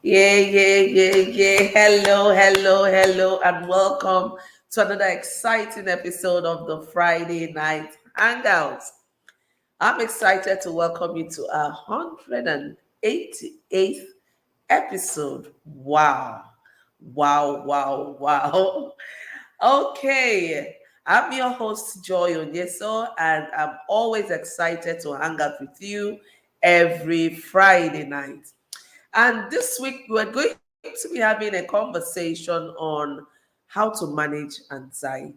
Yeah. Hello, and welcome to another exciting episode of the Friday Night Hangout. I'm excited to welcome you to our 188th episode. Wow. Okay, I'm your host, Joy Onyeso, and I'm always excited to hang out with you every Friday night. And this week, we're going to be having a conversation on how to manage anxiety.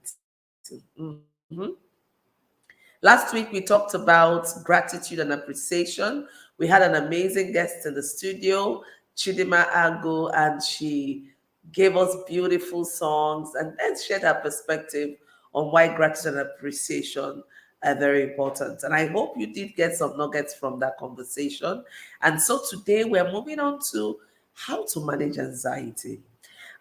Last week, we talked about gratitude and appreciation. We had an amazing guest in the studio, Chidima Ago, and she gave us beautiful songs and then shared her perspective on why gratitude and appreciation are very important. And I hope you did get some nuggets from that conversation. And so today we're moving on to how to manage anxiety.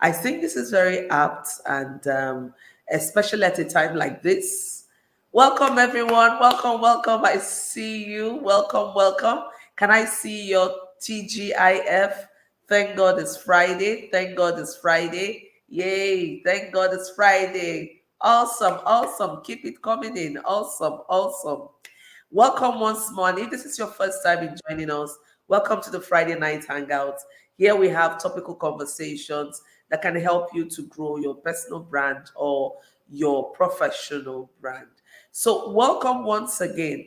I think this is very apt, and especially at a time like this. Welcome, everyone. Welcome. I see you. Welcome. Can I see your TGIF? Thank God it's Friday. Thank God it's Friday. Yay. Thank God it's Friday. Awesome. Keep it coming in. Awesome. Welcome once more. And if this is your first time in joining us, welcome to the Friday Night Hangout. Here we have topical conversations that can help you to grow your personal brand or your professional brand. So, welcome once again.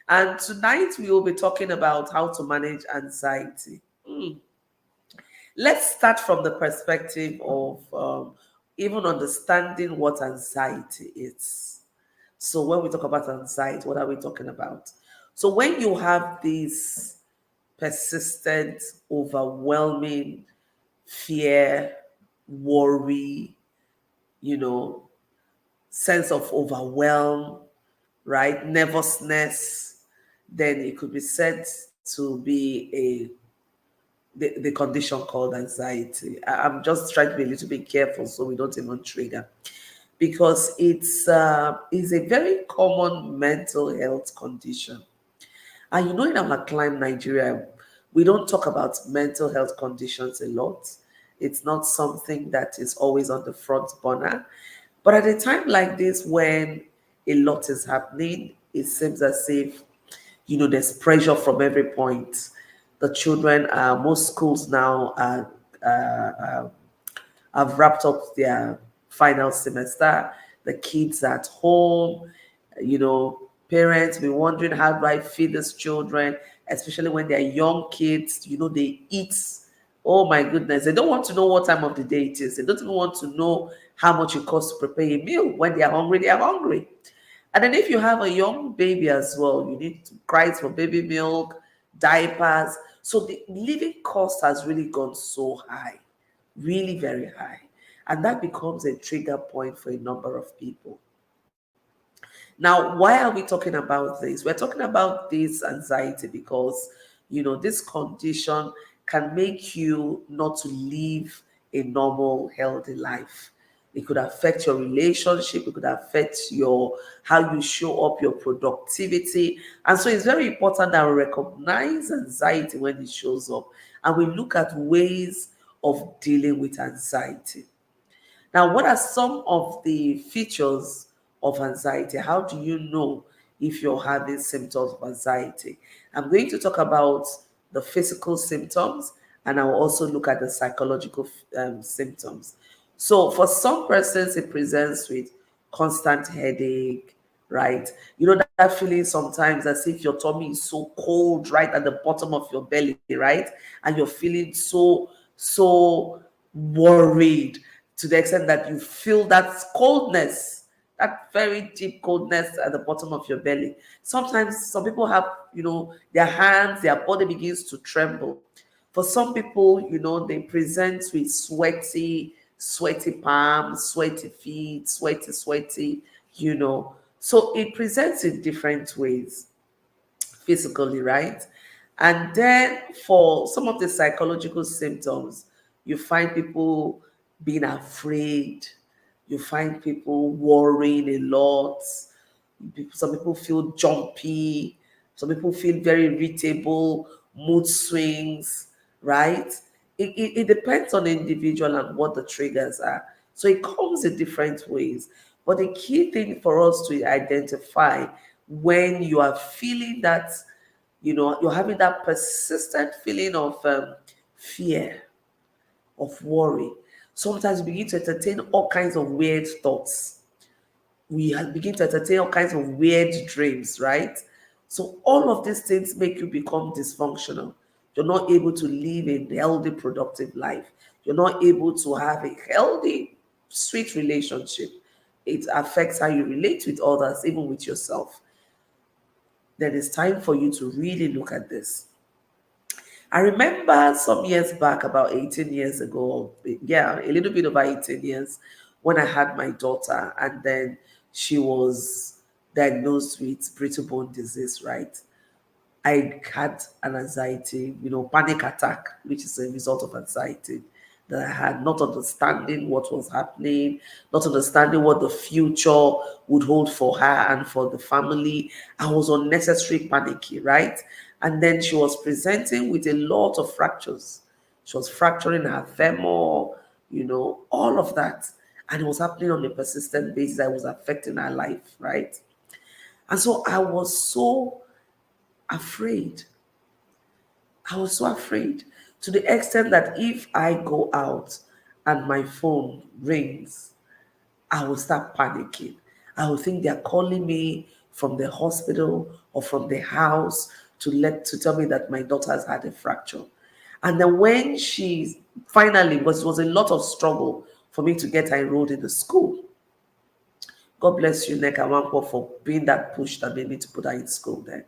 And tonight we will be talking about how to manage anxiety. Let's start from the perspective of even understanding what anxiety is. So, when we talk about anxiety, what are we talking about? So, when you have this persistent, overwhelming fear, worry, you know, sense of overwhelm, right? Nervousness, then it could be said to be the condition called anxiety. I'm just trying to be a little bit careful so we don't even trigger, because it's is a very common mental health condition. And in our climate, Nigeria, we don't talk about mental health conditions a lot. It's not something that is always on the front burner. But at a time like this, when a lot is happening, it seems as if, there's pressure from every point. The children, most schools now have wrapped up their final semester. The kids at home, parents be wondering, how do I feed these children, especially when they're young kids. They eat. Oh my goodness, they don't want to know what time of the day it is. They don't even want to know how much it costs to prepare a meal. When they are hungry, they are hungry. And then if you have a young baby as well, you need to cry for baby milk, diapers. So the living cost has really gone so high, really very high. And that becomes a trigger point for a number of people. Now, why are we talking about this? We're talking about this anxiety because, this condition can make you not to live a normal, healthy life. It could affect your relationship. It could affect how you show up, your productivity. And so it's very important that we recognize anxiety when it shows up, and we look at ways of dealing with anxiety. Now, what are some of the features of anxiety? How do you know if you're having symptoms of anxiety? I'm going to talk about the physical symptoms, and I will also look at the psychological symptoms. So, for some persons, it presents with constant headache, right? That feeling sometimes as if your tummy is so cold right at the bottom of your belly, right? And you're feeling so worried, to the extent that you feel that coldness, that very deep coldness at the bottom of your belly. Sometimes some people have, their hands, their body begins to tremble. For some people, they present with sweaty palms, sweaty feet, sweaty, So it presents in different ways physically, right? And then for some of the psychological symptoms, you find people being afraid, you find people worrying a lot. Some people feel jumpy, some people feel very irritable, mood swings, right? It depends on the individual and what the triggers are. So it comes in different ways. But the key thing for us to identify when you are feeling that, you're having that persistent feeling of fear, of worry. Sometimes you begin to entertain all kinds of weird thoughts. Begin to entertain all kinds of weird dreams, right? So all of these things make you become dysfunctional. You're not able to live a healthy, productive life. You're not able to have a healthy, sweet relationship. It affects how you relate with others, even with yourself. Then it's time for you to really look at this. I remember some years back, about 18 years ago, yeah, a little bit over 18 years, when I had my daughter, and then she was diagnosed with brittle bone disease, right? I had an anxiety, panic attack, which is a result of anxiety that I had, not understanding what was happening, not understanding what the future would hold for her and for the family. I was unnecessarily panicky, right? And then she was presenting with a lot of fractures. She was fracturing her femur, all of that. And it was happening on a persistent basis. I was affecting her life, right? And so I was so afraid. I was so afraid to the extent that if I go out and my phone rings, I will start panicking. I will think they're calling me from the hospital or from the house to tell me that my daughter has had a fracture. And then when she finally, because it was a lot of struggle for me to get her enrolled in the school. God bless you, Neka Wampo, for being that push that made me to put her in school then.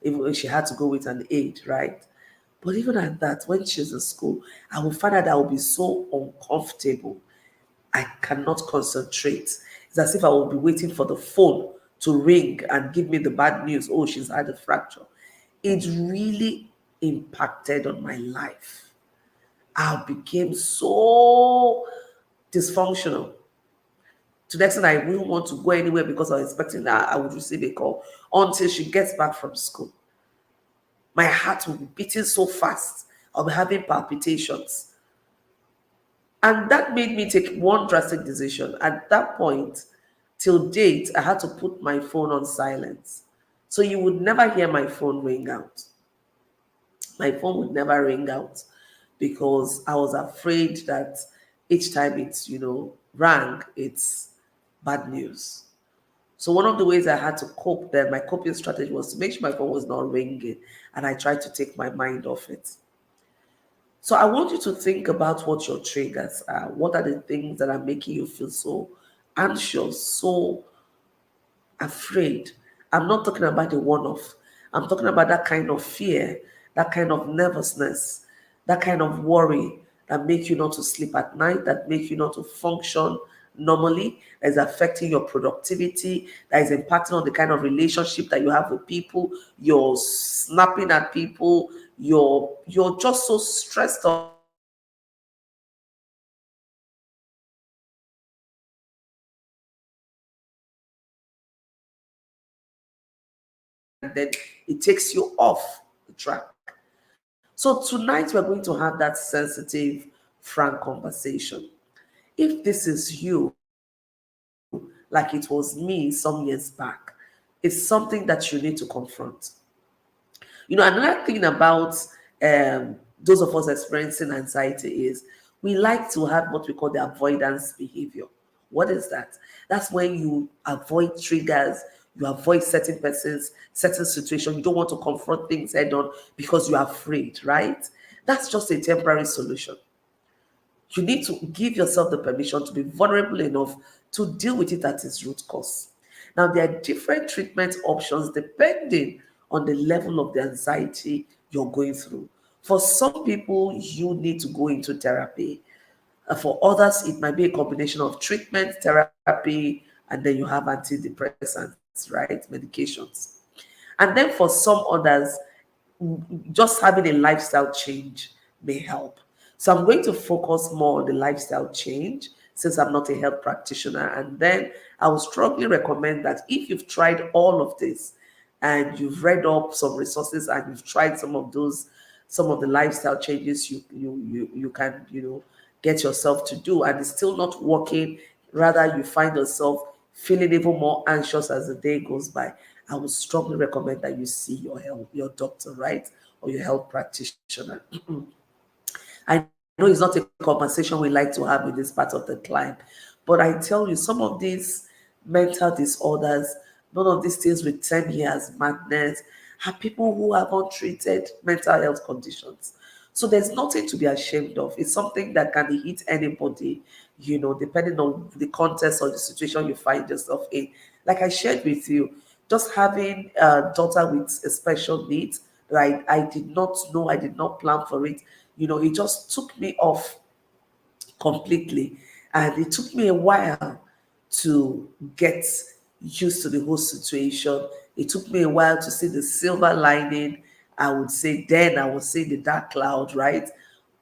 Even when she had to go with an aide, right? But even at that, when she's in school, I will find out that I will be so uncomfortable. I cannot concentrate. It's as if I will be waiting for the phone to ring and give me the bad news. Oh, she's had a fracture. It really impacted on my life. I became so dysfunctional to the extent I wouldn't want to go anywhere because I was expecting that I would receive a call until she gets back from school. My heart will be beating so fast. I'll be having palpitations. And that made me take one drastic decision. At that point, till date, I had to put my phone on silence. So you would never hear my phone ring out. My phone would never ring out because I was afraid that each time rang, it's bad news. So one of the ways I had to cope then, my coping strategy was to make sure my phone was not ringing, and I tried to take my mind off it. So I want you to think about what your triggers are. What are the things that are making you feel so anxious, so afraid? I'm not talking about the one-off. I'm talking about that kind of fear, that kind of nervousness, that kind of worry that make you not to sleep at night, that make you not to function normally, that is affecting your productivity, that is impacting on the kind of relationship that you have with people. You're snapping at people. You're just so stressed out. And then it takes you off the track. So tonight we're going to have that sensitive, frank conversation. If this is you, like it was me some years back, it's something that you need to confront. Another thing about those of us experiencing anxiety is we like to have what we call the avoidance behavior. What is that? That's when you avoid triggers, you avoid certain persons, certain situations. You don't want to confront things head on because you're afraid, right? That's just a temporary solution. You need to give yourself the permission to be vulnerable enough to deal with it at its root cause. Now, there are different treatment options depending on the level of the anxiety you're going through. For some people, you need to go into therapy. For others, it might be a combination of treatment, therapy, and then you have antidepressants, right? Medications. And then for some others, just having a lifestyle change may help. So I'm going to focus more on the lifestyle change since I'm not a health practitioner. And then I would strongly recommend that if you've tried all of this and you've read up some resources and you've tried some of those some of the lifestyle changes you can, get yourself to do, and it's still not working. Rather, you find yourself feeling even more anxious as the day goes by. I would strongly recommend that you see your doctor, right, or your health practitioner. I know it's not a conversation we like to have with this part of the climb, but I tell you, some of these mental disorders, none of these things with 10 years madness, are people who have untreated mental health conditions. So there's nothing to be ashamed of. It's something that can hit anybody, depending on the context or the situation you find yourself in. Like I shared with you, just having a daughter with a special needs, right? I did not know, I did not plan for it. It just took me off completely. And it took me a while to get used to the whole situation. It took me a while to see the silver lining. I would say then I would say the dark cloud, right?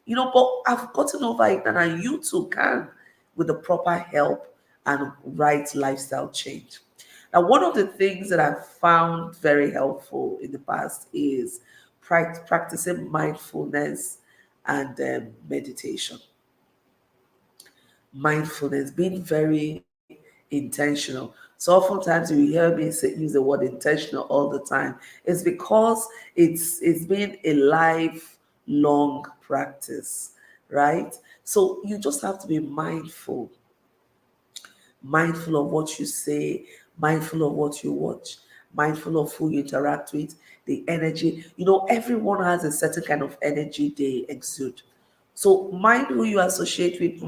But I've gotten over it, and you too can with the proper help and right lifestyle change. Now, one of the things that I've found very helpful in the past is practicing mindfulness and meditation. Mindfulness, being very intentional. So oftentimes you hear me use the word intentional all the time. It's because it's been a lifelong practice, right? So you just have to be mindful of what you say, mindful of what you watch, mindful of who you interact with, the energy. Everyone has a certain kind of energy they exude. So mind who you associate with,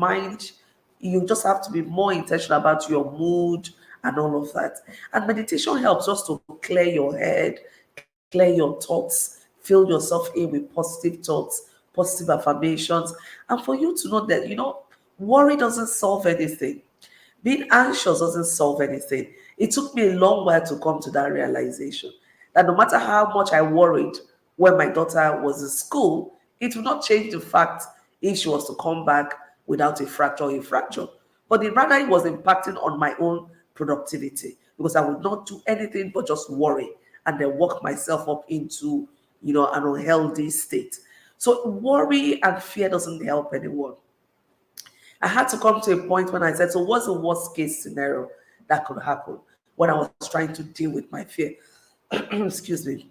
you just have to be more intentional about your mood and all of that. And meditation helps us to clear your head, clear your thoughts, fill yourself in with positive thoughts, positive affirmations, and for you to know that, worry doesn't solve anything. Being anxious doesn't solve anything. It took me a long while to come to that realization that no matter how much I worried when my daughter was in school, it would not change the fact if she was to come back without a fracture or a fracture. But rather, it was impacting on my own productivity because I would not do anything but just worry and then work myself up into, an unhealthy state. So worry and fear doesn't help anyone. I had to come to a point when I said, so what's the worst case scenario that could happen when I was trying to deal with my fear? Excuse me.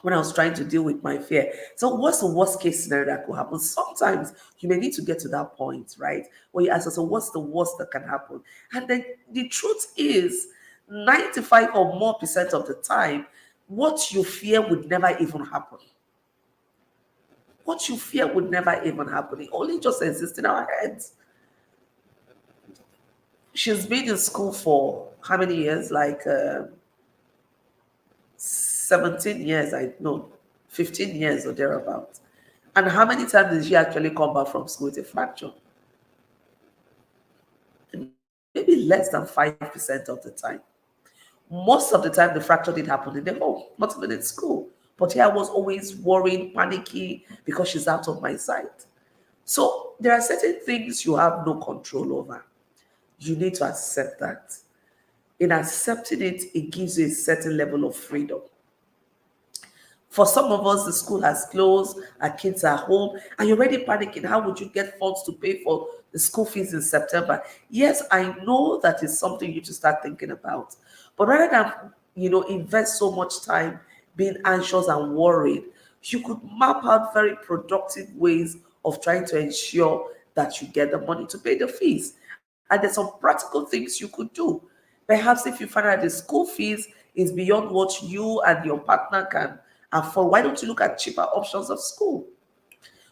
When I was trying to deal with my fear. So what's the worst case scenario that could happen? Sometimes you may need to get to that point, right? Where you ask yourself, what's the worst that can happen? And then the truth is 95 or more percent of the time, what you fear would never even happen. What you fear would never even happen. It only just exists in our heads. She's been in school for how many years? Like 17 years, I know, 15 years or thereabout. And how many times did she actually come back from school with a fracture? Maybe less than 5% of the time. Most of the time, the fracture did happen in the home, not even in school. But here I was always worrying, panicky because she's out of my sight. So there are certain things you have no control over. You need to accept that. In accepting it, it gives you a certain level of freedom. For some of us, the school has closed, our kids are home, and you're already panicking. How would you get funds to pay for the school fees in September? Yes, I know that is something you need to start thinking about. But rather than, invest so much time being anxious and worried, you could map out very productive ways of trying to ensure that you get the money to pay the fees. And there's some practical things you could do. Perhaps if you find out the school fees is beyond what you and your partner can afford, why don't you look at cheaper options of school?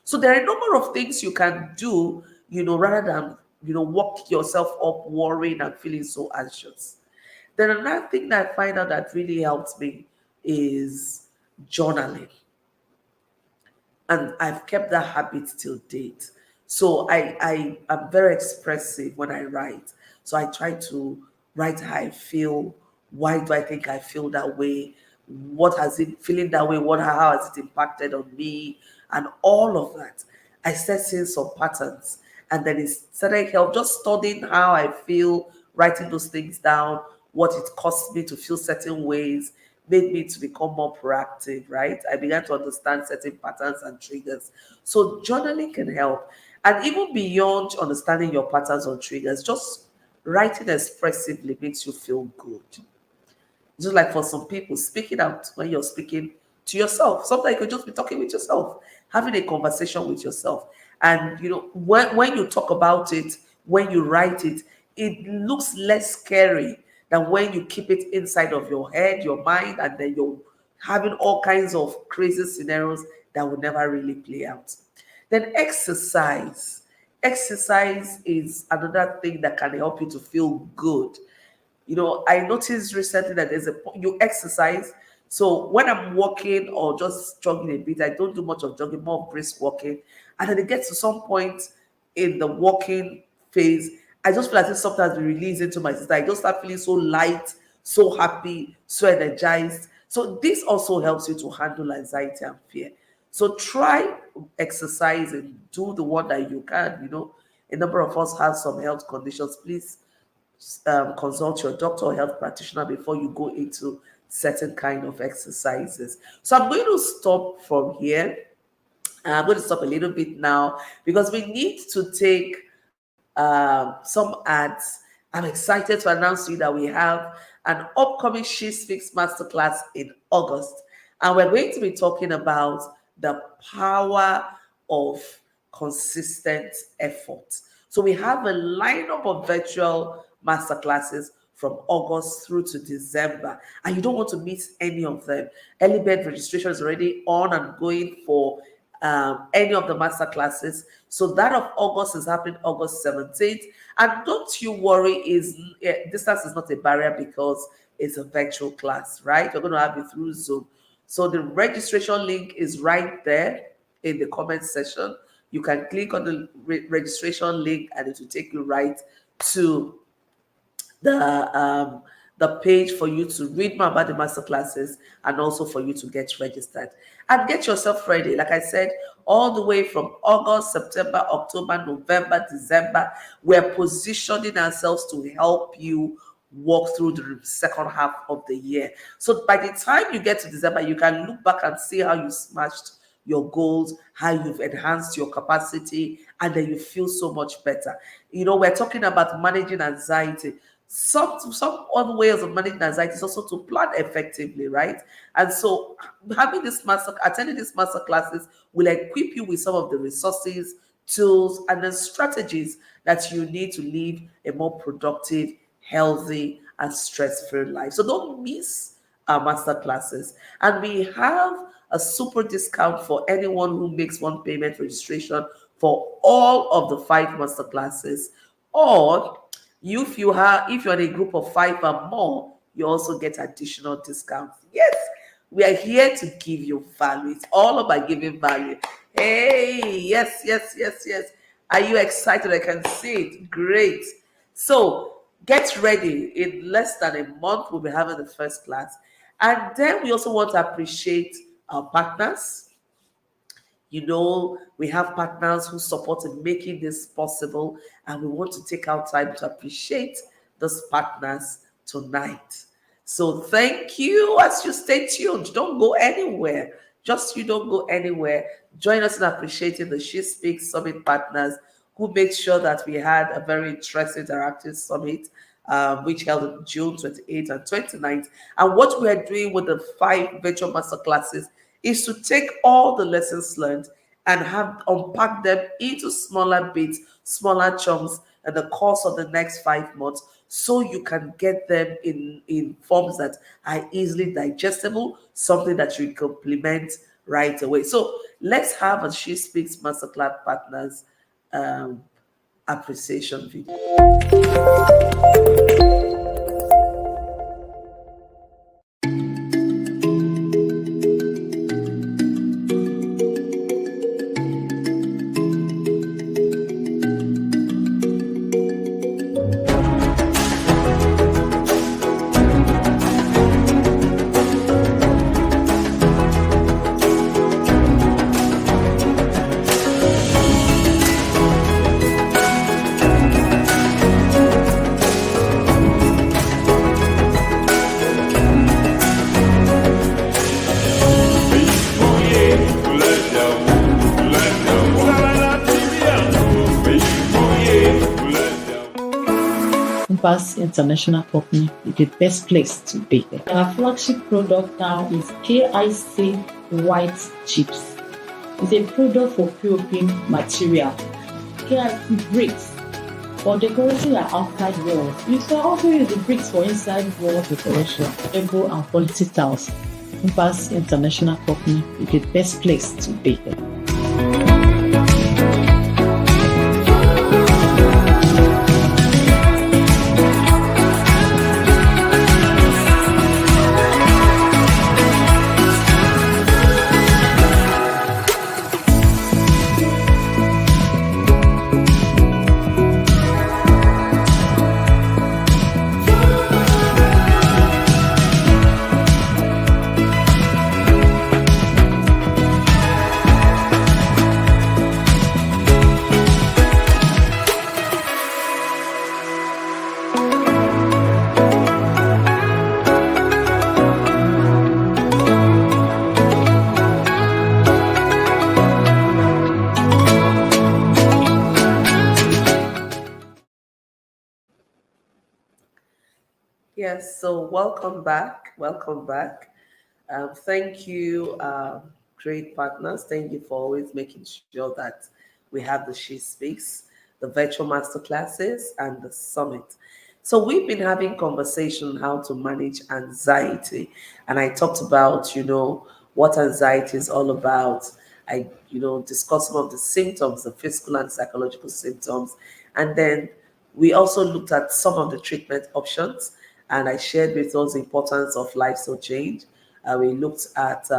So there are a number of things you can do, rather than, work yourself up worrying and feeling so anxious. Then another thing that I find out that really helps me is journaling. And I've kept that habit till date. So I am very expressive when I write. So I try to write how I feel. Why do I think I feel that way? What has it feeling that way? How has it impacted on me? And all of that. I started seeing some patterns. And then it started help just studying how I feel, writing those things down, what it costs me to feel certain ways, made me to become more proactive, right? I began to understand certain patterns and triggers. So journaling can help. And even beyond understanding your patterns or triggers, just writing expressively makes you feel good. Just like for some people, speaking out when you're speaking to yourself. Sometimes you could just be talking with yourself, having a conversation with yourself. And when you talk about it, when you write it, it looks less scary than when you keep it inside of your head, your mind, and then you're having all kinds of crazy scenarios that will never really play out. Then exercise. Exercise is another thing that can help you to feel good. I noticed recently that you exercise. So when I'm walking or just jogging a bit, I don't do much of jogging, more of brisk walking. And then it gets to some point in the walking phase, I just feel like sometimes we release into my system. I just start feeling so light, so happy, so energized. So this also helps you to handle anxiety and fear. So try exercise and do the one that you can. A number of us have some health conditions. Please consult your doctor or health practitioner before you go into certain kind of exercises. So I'm going to stop from here. I'm going to stop a little bit now because we need to take some ads. I'm excited to announce to you that we have an upcoming She Speaks Masterclass in August. And we're going to be talking about the power of consistent effort. So we have a lineup of virtual masterclasses from August through to December, and you don't want to miss any of them. Early bird registration is already on and going for any of the masterclasses. So that of August is happening August 17th. And don't you worry, distance is not a barrier because it's a virtual class, right? We're going to have it through Zoom. So the registration link is right there in the comment section. You can click on the registration link and it will take you right to the page for you to read more about the master classes and also for you to get registered and get yourself ready. Like I said, all the way from August, September, October, November, December, we're positioning ourselves to help you walk through the second half of the year. So by the time you get to December, you can look back and see how you smashed your goals, how you've enhanced your capacity, and then you feel so much better. We're talking about managing anxiety. Some other ways of managing anxiety is also to plan effectively, right? And so attending these master classes will equip you with some of the resources, tools, and the strategies that you need to live a more productive, healthy, and stress-free life. So don't miss our master classes. And we have a super discount for anyone who makes one payment registration for all of the 5 master classes. Or if you're in a group of 5 or more, you also get additional discounts. Yes, we are here to give you value. It's all about giving value. Hey, yes. Are you excited? I can see it. Great. So get ready. In less than a month, we'll be having the first class. And then we also want to appreciate our partners. We have partners who support in making this possible, and we want to take our time to appreciate those partners tonight. So thank you as you stay tuned. Don't go anywhere. You don't go anywhere. Join us in appreciating the She Speaks Summit partners who made sure that we had a very interesting interactive summit, which held on June 28th and 29th. And what we are doing with the 5 virtual masterclasses is to take all the lessons learned and unpack them into smaller bits, smaller chunks in the course of the next 5 months, so you can get them in forms that are easily digestible, something that you can implement right away. So let's have a She Speaks Masterclass Partners appreciation video. Compass International Company is the best place to be. Our flagship product now is KIC White Chips. It's a product for POP material. KIC bricks for decorating your outside walls. You can also use the bricks for inside wall decoration, table and quality tiles. Compass International Company is the best place to be. Yes, so welcome back. Welcome back. Thank you, great partners. Thank you for always making sure that we have the She Speaks, the virtual master classes, and the summit. So we've been having conversation how to manage anxiety, and I talked about what anxiety is all about. I discussed some of the symptoms, the physical and psychological symptoms, and then we also looked at some of the treatment options, and I shared with us the importance of lifestyle change. We looked at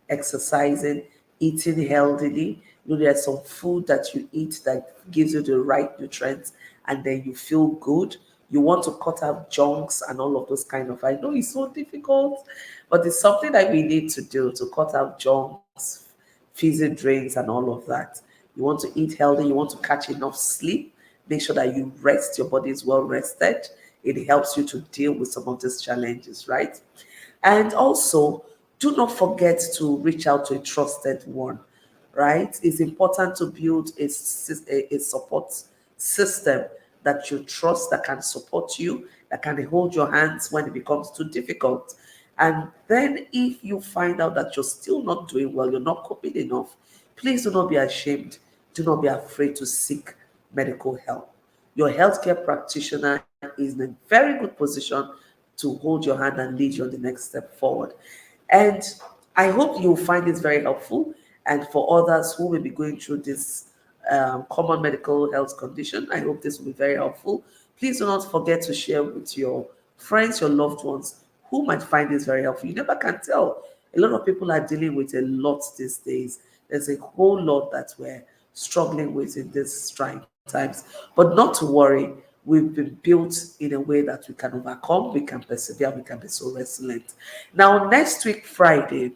exercising, eating healthily. There's some food that you eat that gives you the right nutrients, and then you feel good. You want to cut out junks and all of those kind of. I know it's so difficult, but it's something that we need to do to cut out junks, fizzy drinks, and all of that. You want to eat healthy. You want to catch enough sleep. Make sure that you rest. Your body is well rested. It helps you to deal with some of these challenges, right? And also, do not forget to reach out to a trusted one, right? It's important to build a support system that you trust, that can support you, that can hold your hands when it becomes too difficult. And then if you find out that you're still not doing well, you're not coping enough, please do not be ashamed. Do not be afraid to seek medical help. Your healthcare practitioner is in a very good position to hold your hand and lead you on the next step forward. And I hope you'll find this very helpful. And for others who may be going through this common medical health condition, I hope this will be very helpful. Please do not forget to share with your friends, your loved ones who might find this very helpful. You never can tell. A lot of people are dealing with a lot these days. There's a whole lot that we're struggling with in these trying times. But not to worry, we've been built in a way that we can overcome, we can persevere, we can be so resilient. Now, next week, Friday,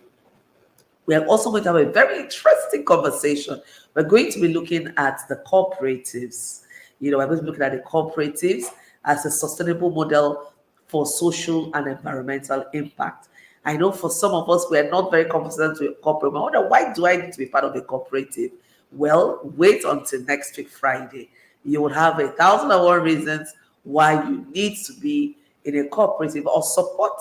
we are also going to have a very interesting conversation. We're going to be looking at the cooperatives. We're going to be looking at the cooperatives as a sustainable model for social and environmental impact. I know for some of us, we are not very confident with corporate. I wonder, why do I need to be part of a cooperative? Well, wait until next week, Friday. You will have 1,001 reasons why you need to be in a cooperative or support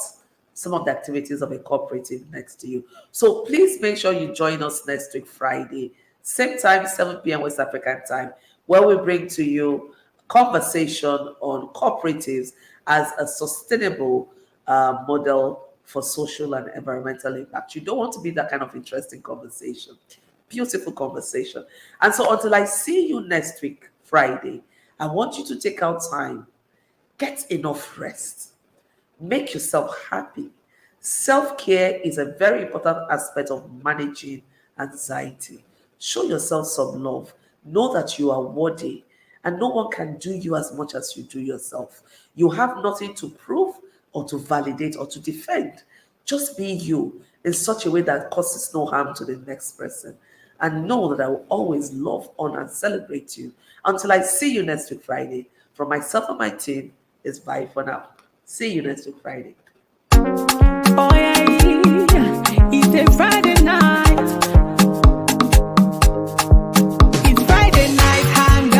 some of the activities of a cooperative next to you. So please make sure you join us next week, Friday, same time, 7 p.m. West African time, where we bring to you conversation on cooperatives as a sustainable model for social and environmental impact. You don't want to be that kind of interesting conversation. Beautiful conversation. And so until I see you next week, Friday, I want you to take out time, get enough rest, make yourself happy. Self-care is a very important aspect of managing anxiety. Show yourself some love. Know that you are worthy, and no one can do you as much as you do yourself. You have nothing to prove or to validate or to defend. Just be you in such a way that causes no harm to the next person. And know that I will always love, honor, and celebrate you. Until I see you next week, Friday, from myself and my team, it's bye for now. See you next week, Friday. Oh, yeah, it's a Friday.